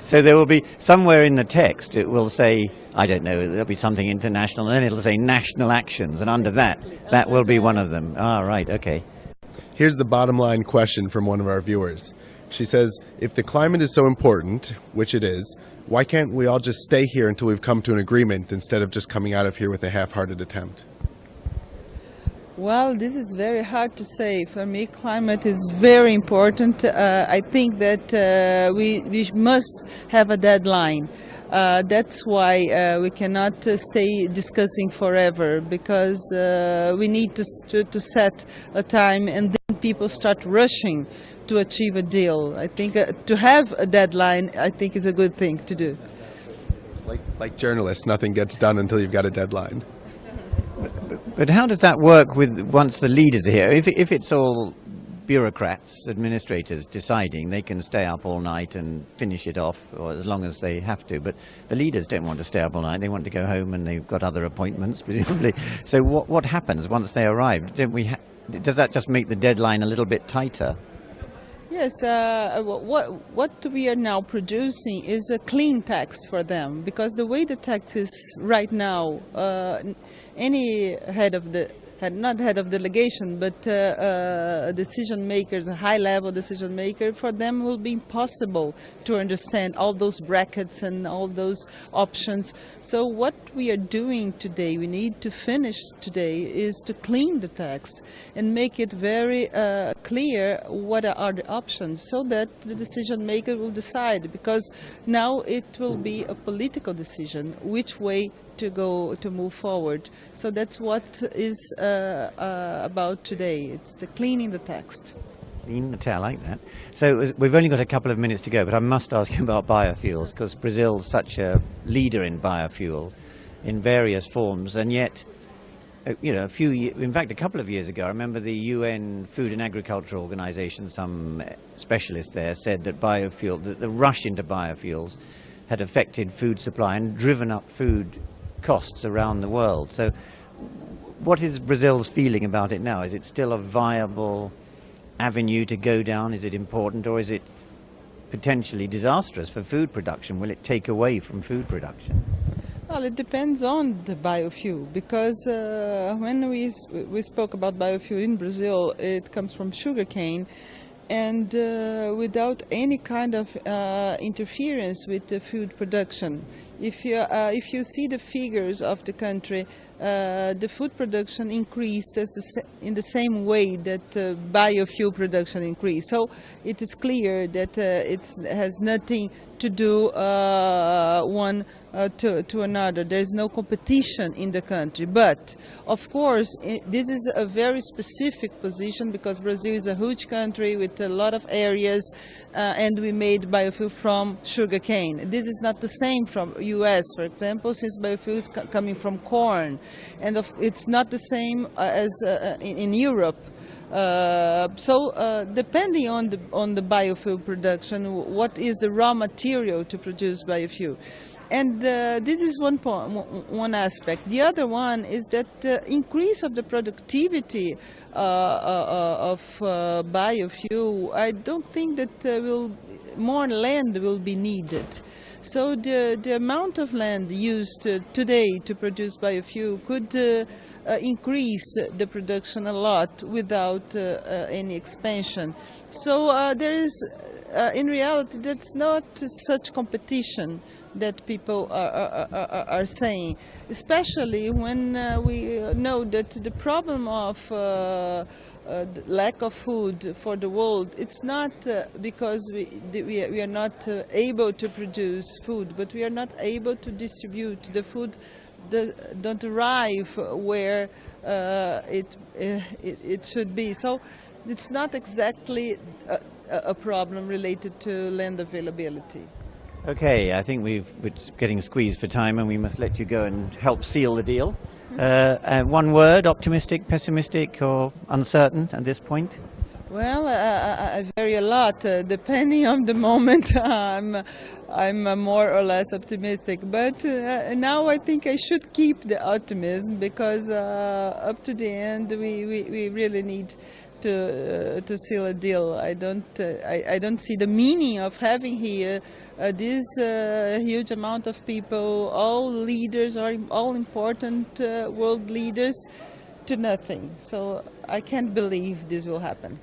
So there will be somewhere in the text, it will say, I don't know, there'll be something international, and then it'll say national actions, and under that will be one of them. Ah, right, okay. Here's the bottom line question from one of our viewers. She says, if the climate is so important, which it is, why can't we all just stay here until we've come to an agreement instead of just coming out of here with a half-hearted attempt? Well, this is very hard to say. For me, climate is very important. I think that we must have a deadline. That's why we cannot stay discussing forever, because we need to set a time, and then people start rushing to achieve a deal. I think to have a deadline, I think, is a good thing to do. Like journalists, nothing gets done until you've got a deadline. But how does that work with once the leaders are here? If it's all bureaucrats, administrators deciding, they can stay up all night and finish it off, or as long as they have to. But the leaders don't want to stay up all night. They want to go home, and they've got other appointments, presumably. So what happens once they arrive? Does that just make the deadline a little bit tighter? Yes, what we are now producing is a clean text for them, because the way the text is right now, any not head of delegation, but decision makers, a high-level decision maker, for them will be impossible to understand all those brackets and all those options. So what we are doing today, we need to finish today, is to clean the text and make it very clear what are the options, so that the decision maker will decide, because now it will be a political decision which way to move forward. So that's what is about today. It's the cleaning the text. Clean the text, I like that. So we've only got a couple of minutes to go, but I must ask you about biofuels, because Brazil's such a leader in biofuel in various forms, and yet, you know, in fact, a couple of years ago, I remember the UN Food and Agriculture Organization, some specialist there said that the rush into biofuels had affected food supply and driven up food costs around the world. So what is Brazil's feeling about it now? Is it still a viable avenue to go down? Is it important, or is it potentially disastrous for food production? Will it take away from food production? Well, it depends on the biofuel, because when we spoke about biofuel in Brazil, it comes from sugarcane, and without any kind of interference with the food production. If you see the figures of the country, the food production increased in the same way that biofuel production increased. So it is clear that it has nothing to do one to another. There is no competition in the country. But, of course, this is a very specific position, because Brazil is a huge country with a lot of areas, and we made biofuel from sugarcane. This is not the same from US, for example, since biofuel is coming from corn. And it's not the same as in Europe. So depending on the biofuel production, what is the raw material to produce biofuel? And this is one aspect. The other one is that increase of the productivity of biofuel. I don't think that more land will be needed. So the amount of land used today to produce biofuel could increase the production a lot without any expansion. So there is, in reality, that's not such competition that people are saying, especially when we know that the problem of lack of food for the world, it's not because we are not able to produce food, but we are not able to distribute the food. Don't arrive where it should be. So it's not exactly a problem related to land availability. Okay, I think we're getting squeezed for time, and we must let you go and help seal the deal. One word: optimistic, pessimistic, or uncertain at this point? Well, I vary a lot. Depending on the moment, I'm more or less optimistic. But now I think I should keep the optimism, because up to the end we really need to seal a deal. I don't see the meaning of having here this huge amount of people, all leaders, or all important world leaders, to nothing. So I can't believe this will happen.